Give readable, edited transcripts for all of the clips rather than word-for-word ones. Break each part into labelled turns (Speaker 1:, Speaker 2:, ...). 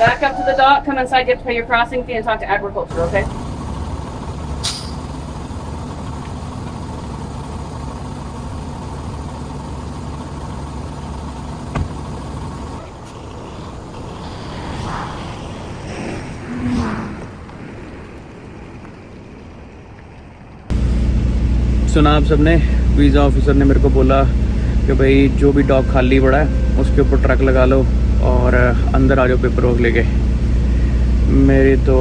Speaker 1: Back up to the dock, come inside, you have to pay your crossing fee and talk to agriculture, okay?
Speaker 2: सुना आप सबने, visa officer ने मेरे को बोला कि भाई जो भी डॉक खाली पड़ा है उसके ऊपर ट्रक लगा लो और अंदर आ जाओ पेपर वर्क लेके। मेरी तो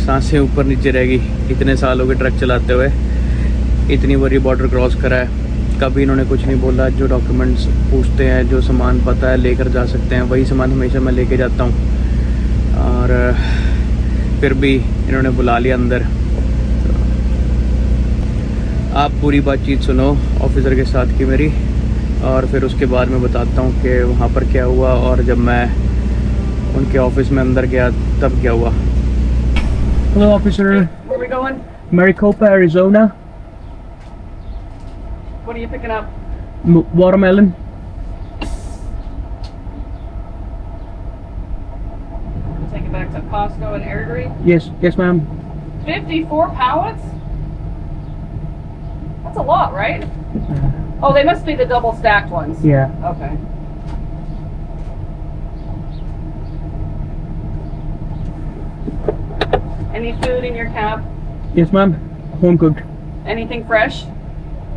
Speaker 2: सांसें ऊपर नीचे रहेगी, इतने साल हो गए ट्रक चलाते हुए, इतनी बड़ी बॉर्डर क्रॉस करा है, कभी इन्होंने कुछ नहीं बोला। जो डॉक्यूमेंट्स पूछते हैं, जो सामान पता है लेकर जा सकते हैं, वही सामान हमेशा मैं लेके जाता हूँ और फिर भी इन्होंने बुला लिया अंदर। आप पूरी बातचीत सुनो ऑफिसर के साथ की मेरी, और फिर उसके बाद मैं बताता हूँ कि वहाँ पर क्या हुआ और जब मैं उनके ऑफिस में अंदर गया तब क्या हुआ।
Speaker 3: Hello, officer.
Speaker 1: Where are we going?
Speaker 3: Maricopa, Arizona.
Speaker 1: What are you picking up?
Speaker 3: Watermelon.
Speaker 1: Take it back to Costco and Airdrie.
Speaker 3: Yes, ma'am.
Speaker 1: 54 pallets? That's a lot, right? Oh, they must be the double stacked ones.
Speaker 3: Yeah.
Speaker 1: Okay. Any food in your cab?
Speaker 3: Yes, ma'am. Home cooked.
Speaker 1: Anything fresh?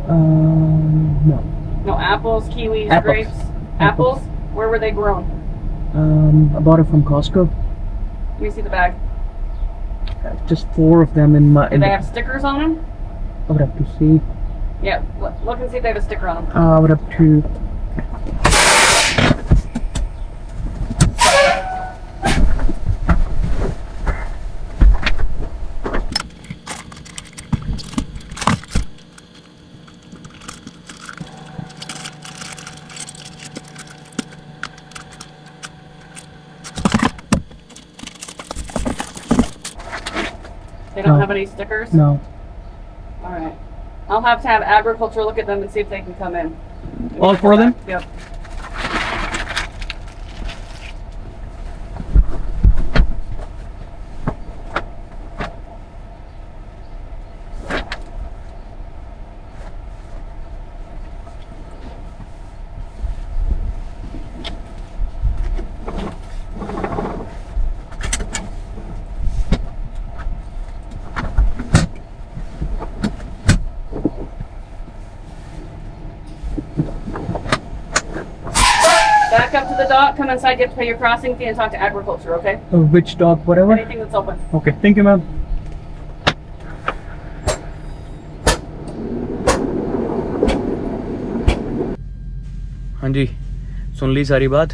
Speaker 3: No.
Speaker 1: No apples, kiwis,
Speaker 3: Apples.
Speaker 1: grapes? Apples? Where were they grown?
Speaker 3: I bought it from Costco.
Speaker 1: Let me see the bag.
Speaker 3: Just 4 of them in my.
Speaker 1: Do they have stickers on them?
Speaker 3: I would have to see.
Speaker 1: Yeah, look and see if they have a sticker on them.
Speaker 3: I would have to.
Speaker 1: They don't
Speaker 3: No.
Speaker 1: have any stickers?
Speaker 3: No.
Speaker 1: All right. I'll have to have agriculture look at them and see if they can come in.
Speaker 3: All 4 of them?
Speaker 1: Yep. Back up to the dock, come inside, you have to pay your crossing fee and talk to agriculture, okay?
Speaker 3: Which dog? Whatever.
Speaker 1: Anything that's open.
Speaker 3: Okay. Thank you, ma'am.
Speaker 2: हाँ जी, सुन ली सारी बात।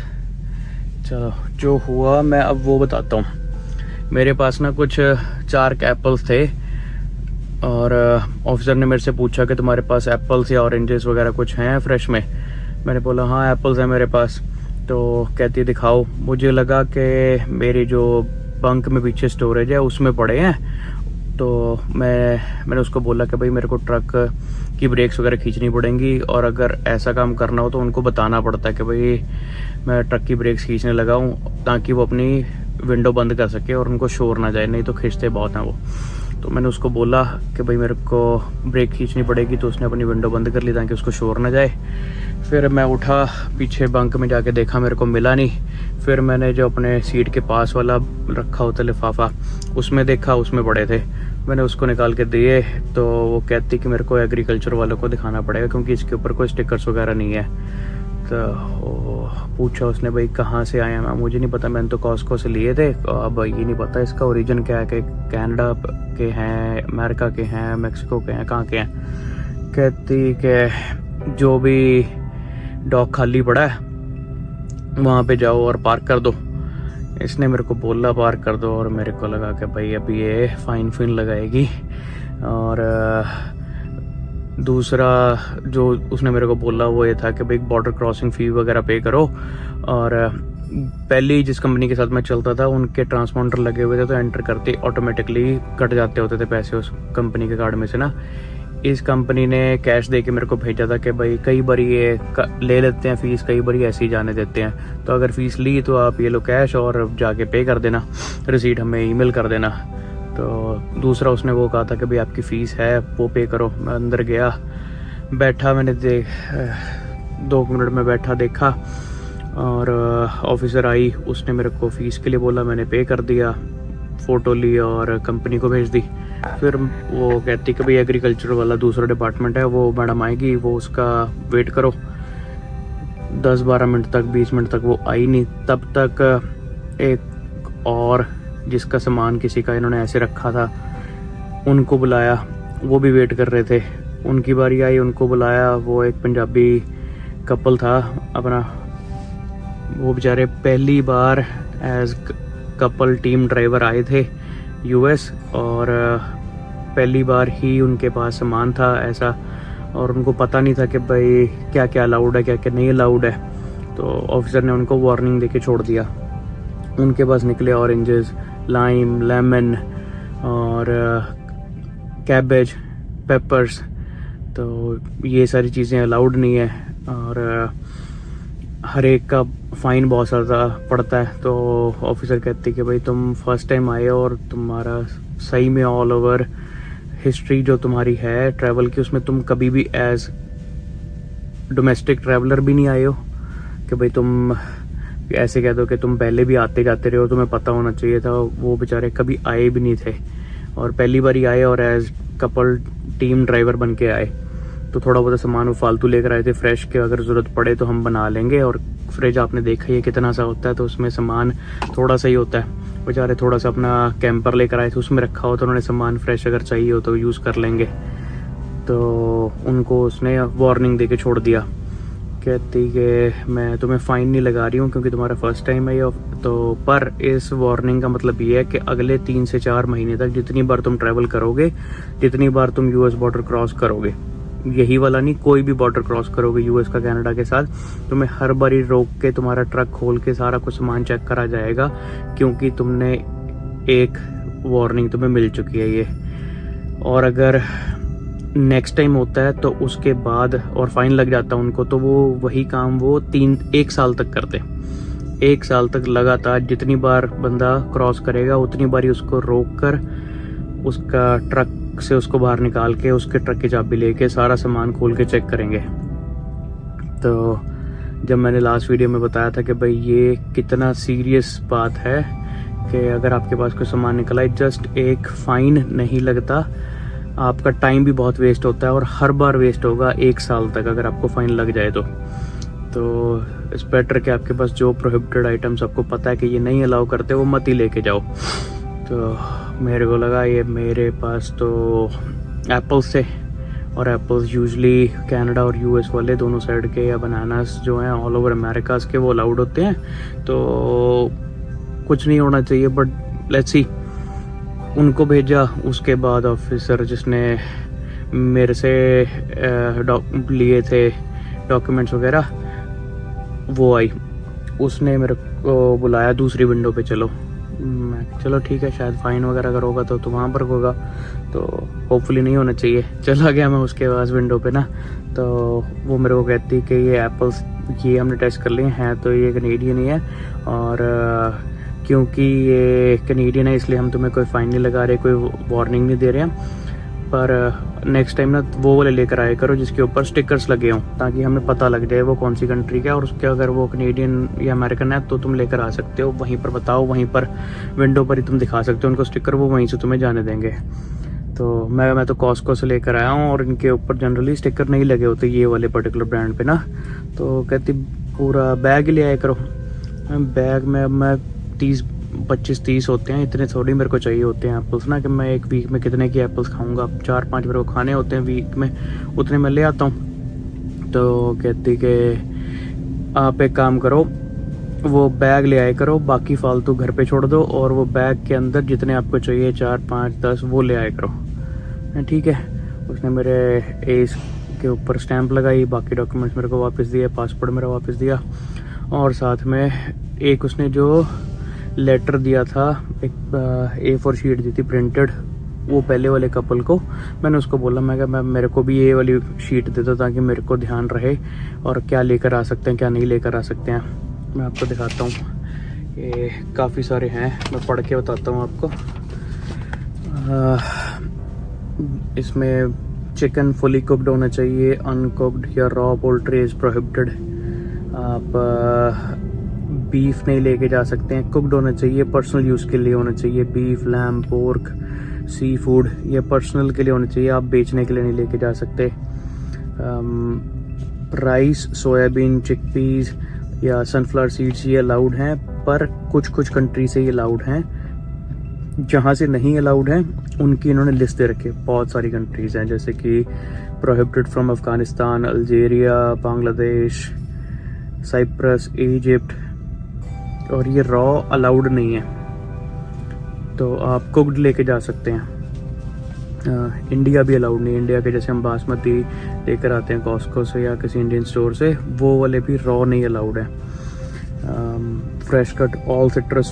Speaker 2: चलो, जो हुआ मैं अब वो बताता हूँ। मेरे पास ना कुछ 4 एप्पल्स थे और ऑफिसर ने मेरे से पूछा कि तुम्हारे पास एप्पल्स या ऑरेंजेस वगैरह कुछ हैं फ्रेश में। मैंने बोला हाँ एप्पल्स हैं मेरे पास। तो कहती दिखाओ। मुझे लगा कि मेरी जो बंक में पीछे स्टोरेज है उसमें पड़े हैं। तो मैंने उसको बोला कि भाई मेरे को ट्रक की ब्रेक्स वगैरह खींचनी पड़ेंगी और अगर ऐसा काम करना हो तो उनको बताना पड़ता है कि भाई मैं ट्रक की ब्रेक्स खींचने लगा हूँ, ताकि वो अपनी विंडो बंद कर सके और उनको शोर ना जाए, नहीं तो खींचते बहुत हैं वो। तो मैंने उसको बोला कि भाई मेरे को ब्रेक खींचनी पड़ेगी, तो उसने अपनी विंडो बंद कर ली ताकि उसको शोर ना जाए। फिर मैं उठा, पीछे बंक में जाके देखा, मेरे को मिला नहीं। फिर मैंने जो अपने सीट के पास वाला रखा होता लिफाफा, उसमें देखा, उसमें पड़े थे। मैंने उसको निकाल के दिए तो वो कहती कि मेरे को एग्रीकल्चर वालों को दिखाना पड़ेगा क्योंकि इसके ऊपर कोई स्टिकर्स वगैरह नहीं है। तो पूछा उसने भाई कहाँ से आए हैं। मैं मुझे नहीं पता, मैंने तो कॉस्को से लिए थे। अब ये नहीं पता इसका ओरिजिन क्या है, कि कनाडा के हैं, अमेरिका के हैं, मैक्सिको के हैं, कहाँ के हैं। कहती कि जो भी डॉग खाली पड़ा है वहाँ पे जाओ और पार्क कर दो। इसने मेरे को बोला पार्क कर दो और मेरे को लगा कि भाई अभी ये फाइन लगाएगी। और दूसरा जो उसने मेरे को बोला वो ये था कि भाई बॉर्डर क्रॉसिंग फ़ी वगैरह पे करो। और पहले जिस कंपनी के साथ मैं चलता था उनके ट्रांसपोंडर लगे हुए थे, तो एंटर करते ऑटोमेटिकली कट जाते होते थे पैसे उस कंपनी के कार्ड में से ना। इस कंपनी ने कैश दे के मेरे को भेजा था कि भाई कई बार ये ले लेते हैं फ़ीस, कई बार ऐसे ही जाने देते हैं, तो अगर फ़ीस ली तो आप ये लो कैश और जाके पे कर देना, रिसीट हमें ईमेल कर देना। तो दूसरा उसने वो कहा था कि भाई आपकी फ़ीस है वो पे करो। मैं अंदर गया, बैठा, मैंने 2 मिनट में बैठा, देखा और ऑफिसर आई, उसने मेरे को फ़ीस के लिए बोला, मैंने पे कर दिया, फ़ोटो ली और कंपनी को भेज दी। फिर वो कहती कि भाई एग्रीकल्चर वाला दूसरा डिपार्टमेंट है, वो मैडम आएगी, वो उसका वेट करो। 10-12 मिनट तक, 20 मिनट तक वो आई नहीं। तब तक एक और जिसका सामान किसी का इन्होंने ऐसे रखा था, उनको बुलाया, वो भी वेट कर रहे थे। उनकी बारी आई, उनको बुलाया। वो एक पंजाबी कपल था अपना, वो बेचारे पहली बार एज कपल टीम ड्राइवर आए थे यूएस, और पहली बार ही उनके पास सामान था ऐसा, और उनको पता नहीं था कि भाई क्या क्या अलाउड है, क्या क्या नहीं अलाउड है। तो ऑफिसर ने उनको वार्निंग देके छोड़ दिया। उनके पास निकले ऑरेंजेस, लाइम, लेमन और कैबेज, पेपर्स, तो ये सारी चीज़ें अलाउड नहीं है और हर एक का फ़ाइन बहुत ज़्यादा पड़ता है। तो ऑफिसर कहते कि भाई तुम फर्स्ट टाइम आए हो और तुम्हारा सही में ऑल ओवर हिस्ट्री जो तुम्हारी है ट्रैवल की, उसमें तुम कभी भी एज डोमेस्टिक ट्रैवलर भी नहीं आए हो कि भाई तुम ऐसे कह दो कि तुम पहले भी आते जाते रहे हो, तुम्हें पता होना चाहिए था। वो बेचारे कभी आए भी नहीं थे और पहली बार ही आए और एज कपल टीम ड्राइवर बन के आए। तो थोड़ा बहुत सामान वो फालतू लेकर आए थे फ्रेश के, अगर ज़रूरत पड़े तो हम बना लेंगे। और फ्रिज आपने देखा ही है कितना सा होता है, तो उसमें सामान थोड़ा सा ही होता है। बेचारे थोड़ा सा अपना कैंपर लेकर आए थे, उसमें रखा हो तो उन्होंने सामान फ्रेश अगर चाहिए हो तो यूज़ कर लेंगे। तो उनको उसने वार्निंग दे के छोड़ दिया, कहती कि मैं तुम्हें फ़ाइन नहीं लगा रही हूँ क्योंकि तुम्हारा फर्स्ट टाइम है ये। तो पर इस वार्निंग का मतलब ये है कि अगले 3 से 4 महीने तक जितनी बार तुम ट्रैवल करोगे, जितनी बार तुम यूएस बॉर्डर क्रॉस करोगे, यही वाला नहीं, कोई भी बॉर्डर क्रॉस करोगे यूएस का कनाडा के साथ, तुम्हें हर बारी रोक के तुम्हारा ट्रक खोल के सारा कुछ सामान चेक करा जाएगा, क्योंकि तुमने एक वार्निंग तुम्हें मिल चुकी है ये। और अगर नेक्स्ट टाइम होता है तो उसके बाद और फाइन लग जाता है उनको, तो वो वही काम वो 1 साल तक करते। 1 साल तक लगातार जितनी बार बंदा क्रॉस करेगा उतनी बारी उसको रोक कर उसका ट्रक से उसको बाहर निकाल के उसके ट्रक की चाबी लेके सारा सामान खोल के चेक करेंगे। तो जब मैंने लास्ट वीडियो में बताया था कि भाई ये कितना सीरियस बात है कि अगर आपके पास कोई सामान निकला है, जस्ट एक फ़ाइन नहीं लगता, आपका टाइम भी बहुत वेस्ट होता है और हर बार वेस्ट होगा 1 साल तक अगर आपको फ़ाइन लग जाए तो इट्स बेटर कि आपके पास जो प्रोहिबिटेड आइटम्स आपको पता है कि ये नहीं अलाउ करते, वो मत ही लेके जाओ। तो मेरे को लगा ये मेरे पास तो एप्पल्स थे, और एप्पल्स यूजुअली कनाडा और यूएस वाले दोनों साइड के, या बनानास जो हैं ऑल ओवर अमेरिकाज के, वो अलाउड होते हैं, तो कुछ नहीं होना चाहिए। बट लेट्स सी, उनको भेजा। उसके बाद ऑफिसर जिसने मेरे से लिए थे डॉक्यूमेंट्स वगैरह, वो आई, उसने मेरे को बुलाया दूसरी विंडो पे, चलो। मैं चलो ठीक है, शायद फ़ाइन वगैरह अगर होगा तो वहाँ पर होगा, तो होपफुली नहीं होना चाहिए। चला गया मैं उसके पास विंडो पे ना, तो वो मेरे को कहती कि ये एप्पल्स ये हमने टेस्ट कर लिए हैं, तो ये कनेडियन ही है, और क्योंकि ये कनेडियन है इसलिए हम तुम्हें कोई फ़ाइन नहीं लगा रहे, कोई वार्निंग नहीं दे रहे हैं, पर नेक्स्ट टाइम ना वो वाले लेकर आया करो जिसके ऊपर स्टिकर्स लगे हों, ताकि हमें पता लग जाए वो कौन सी कंट्री का है। और उसके अगर वो कनेडियन या अमेरिकन है तो तुम लेकर आ सकते हो, वहीं पर बताओ, वहीं पर विंडो पर ही तुम दिखा सकते हो उनको स्टिकर, वो वहीं से तुम्हें जाने देंगे। तो मैं तो कॉस्को से लेकर आया हूँ और इनके ऊपर जनरली स्टिकर नहीं लगे होते ये वाले पर्टिकुलर ब्रांड पे ना। तो कहती पूरा बैग ही ले आया करो। बैग में अब मैं 25-30 होते हैं, इतने थोड़ी मेरे को चाहिए होते हैं एप्पल्स ना, कि मैं एक वीक में कितने की एप्पल्स खाऊंगा। 4-5 मेरे को खाने होते हैं वीक में, उतने मैं ले आता हूँ। तो कहती कि आप एक काम करो, वो बैग ले आया करो, बाकी फालतू घर पे छोड़ दो, और वो बैग के अंदर जितने आपको चाहिए 4, 5, 10 वो ले आया करो। ठीक है। उसने मेरे एज के ऊपर स्टैंप लगाई, बाकी डॉक्यूमेंट्स मेरे को वापस दिए, पासपोर्ट मेरा वापस दिया, और साथ में एक उसने जो लेटर दिया था, एक A4 शीट दी थी प्रिंटेड, वो पहले वाले कपल को मैंने उसको बोला, मैं कहा मेरे को भी ये वाली शीट दे दो ताकि मेरे को ध्यान रहे और क्या लेकर आ सकते हैं क्या नहीं लेकर आ सकते हैं। मैं आपको दिखाता हूँ, ये काफ़ी सारे हैं, मैं पढ़ के बताता हूँ आपको। इसमें चिकन फुली कुक्ड होना चाहिए, अनकुक्ड या रॉ पोल्ट्री इज़ प्रोहिबिटेड। आप बीफ नहीं लेके जा सकते हैं, कुक्ड होना चाहिए, पर्सनल यूज़ के लिए होना चाहिए। Beef, lamb, pork, sea food ये पर्सनल के लिए होना चाहिए, आप बेचने के लिए नहीं लेके जा सकते। राइस, सोयाबीन, चिकपीस या सनफ्लावर सीड्स ये अलाउड हैं, पर कुछ कुछ कंट्री से ये अलाउड हैं। जहाँ से नहीं अलाउड हैं उनकी इन्होंने लिस्ट दे रखी है। बहुत सारी कंट्रीज़ हैं जैसे कि prohibited from Afghanistan, Algeria, Bangladesh, Cyprus, Egypt, और ये रॉ अलाउड नहीं है, तो आप कुक्ड लेके जा सकते हैं। इंडिया भी अलाउड नहीं है, इंडिया के जैसे हम बासमती लेकर आते हैं कॉस्को से या किसी इंडियन स्टोर से, वो वाले भी रॉ नहीं अलाउड है। Fresh cut all citrus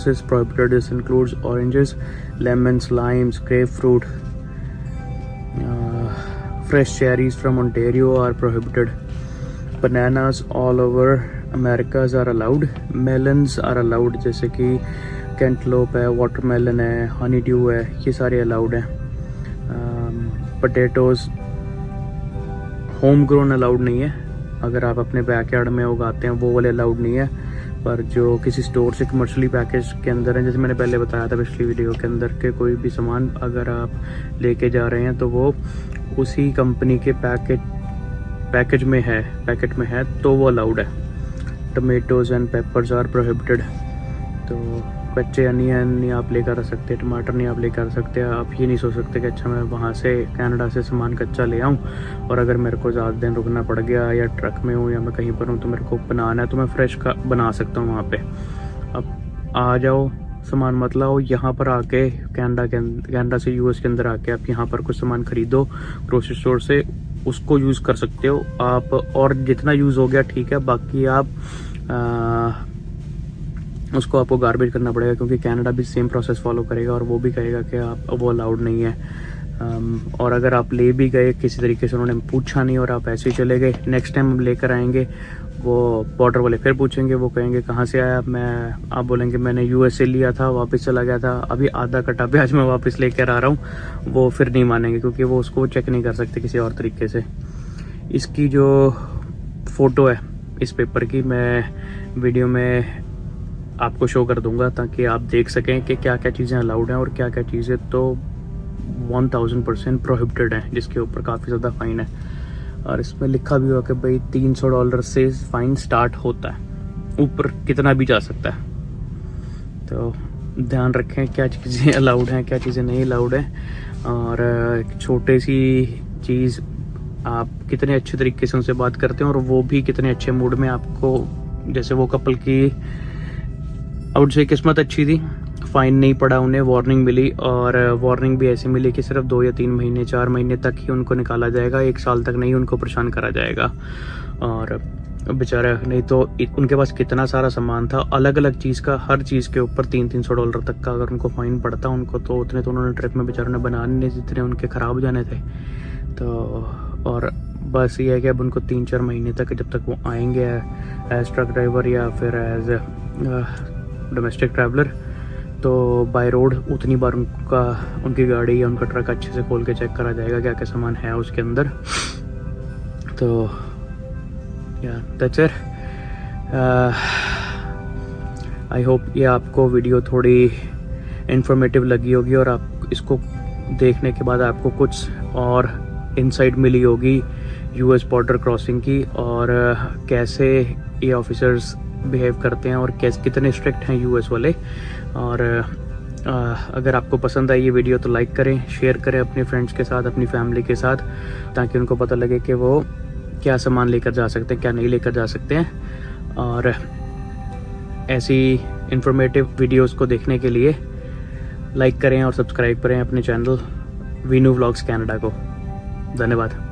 Speaker 2: is prohibited, this includes oranges, lemons, limes, grapefruit, fresh cherries from Ontario are prohibited, bananas all over Americas are allowed, melons are allowed जैसे कि cantaloupe है, watermelon है, Honey due है, ये सारे allowed हैं। Potatoes home grown allowed नहीं है, अगर आप अपने बैकयार्ड में उगाते हैं वो वाले अलाउड नहीं है, पर जो किसी स्टोर से कमर्शियली पैकेज के अंदर है, जैसे मैंने पहले बताया था पिछली वीडियो के अंदर के कोई भी सामान अगर आप लेके जा रहे हैं तो वो उसी कंपनी के पैकेट में है तो वो अलाउड है। Tomatoes and peppers are prohibited, तो कच्चे अनियन नहीं आप लेकर आ सकते, टमाटर नहीं आप लेकर आ सकते। आप ये नहीं सोच सकते कि अच्छा मैं वहाँ से कनाडा से सामान कच्चा ले आऊँ और अगर मेरे को ज़्यादा दिन रुकना पड़ गया या ट्रक में हूँ या मैं कहीं पर हूँ तो मेरे को बनाना है तो मैं फ्रेश का बना सकता हूँ वहाँ पे। अब आ जाओ, सामान मत लाओ, यहाँ पर आके कनाडा से यूएस के अंदर आके आप यहाँ पर कुछ सामान ख़रीदो ग्रोसरी स्टोर से, उसको यूज़ कर सकते हो आप, और जितना यूज़ हो गया ठीक है, बाकी आप उसको आपको गार्बेज करना पड़ेगा, क्योंकि कनाडा भी सेम प्रोसेस फॉलो करेगा और वो भी कहेगा कि आप वो अलाउड नहीं है। और अगर आप ले भी गए किसी तरीके से उन्होंने पूछा नहीं और आप ऐसे ही चले गए, नेक्स्ट टाइम हम लेकर आएंगे वो बॉर्डर वाले फिर पूछेंगे, वो कहेंगे कहाँ से आया, आप बोलेंगे मैंने यूएस से लिया था, वापस चला गया था, अभी आधा कटा प्याज मैं वापस लेकर आ रहा हूँ, वो फिर नहीं मानेंगे क्योंकि वो उसको चेक नहीं कर सकते किसी और तरीके से। इसकी जो फ़ोटो है इस पेपर की मैं वीडियो में आपको शो कर दूंगा ताकि आप देख सकें कि क्या क्या चीज़ें अलाउड हैं और क्या क्या चीज़ें तो 1000% प्रोहिबिटेड हैं, जिसके ऊपर काफ़ी ज़्यादा फ़ाइन है। और इसमें लिखा भी हुआ कि भाई $300 से फ़ाइन स्टार्ट होता है, ऊपर कितना भी जा सकता है। तो ध्यान रखें क्या चीज़ें अलाउड हैं क्या चीज़ें नहीं अलाउड हैं। और एक छोटी सी चीज़, आप कितने अच्छे तरीके से उनसे बात करते हैं और वो भी कितने अच्छे मूड में आपको, जैसे वो कपल की आउट से किस्मत अच्छी थी, फ़ाइन नहीं पड़ा, उन्हें वार्निंग मिली, और वार्निंग भी ऐसी मिली कि सिर्फ 2 या 3 महीने 4 महीने तक ही उनको निकाला जाएगा, 1 साल तक नहीं उनको परेशान करा जाएगा। और बेचारा, नहीं तो उनके पास कितना सारा सामान था अलग अलग चीज़ का, हर चीज़ के ऊपर $300 तक का अगर उनको फ़ाइन पड़ता उनको, तो उतने तो उन्होंने ट्रिप में बेचारों ने बनाने नहीं, जितने उनके ख़राब हो जाने थे। तो और बस ये है कि अब उनको 3-4 महीने तक, जब तक वो आएंगे एज ट्रक ड्राइवर या फिर एज डोमेस्टिक ट्रैवलर, तो बाय रोड उतनी बार उनकी गाड़ी या उनका ट्रक अच्छे से खोल के चेक करा जाएगा क्या क्या सामान है उसके अंदर। तो दैट्स इट। आई होप ये आपको वीडियो थोड़ी इंफॉर्मेटिव लगी होगी और आप इसको देखने के बाद आपको कुछ और इंसाइट मिली होगी यूएस बॉर्डर क्रॉसिंग की, और कैसे ये ऑफिसर्स बिहेव करते हैं और कितने स्ट्रिक्ट हैं यूएस वाले। और अगर आपको पसंद आई ये वीडियो तो लाइक करें, शेयर करें अपने फ्रेंड्स के साथ, अपनी फैमिली के साथ, ताकि उनको पता लगे कि वो क्या सामान लेकर जा सकते हैं क्या नहीं लेकर जा सकते हैं। और ऐसी इंफॉर्मेटिव वीडियोस को देखने के लिए लाइक करें और सब्सक्राइब करें अपने चैनल वीनू व्लॉग्स कनाडा को। धन्यवाद।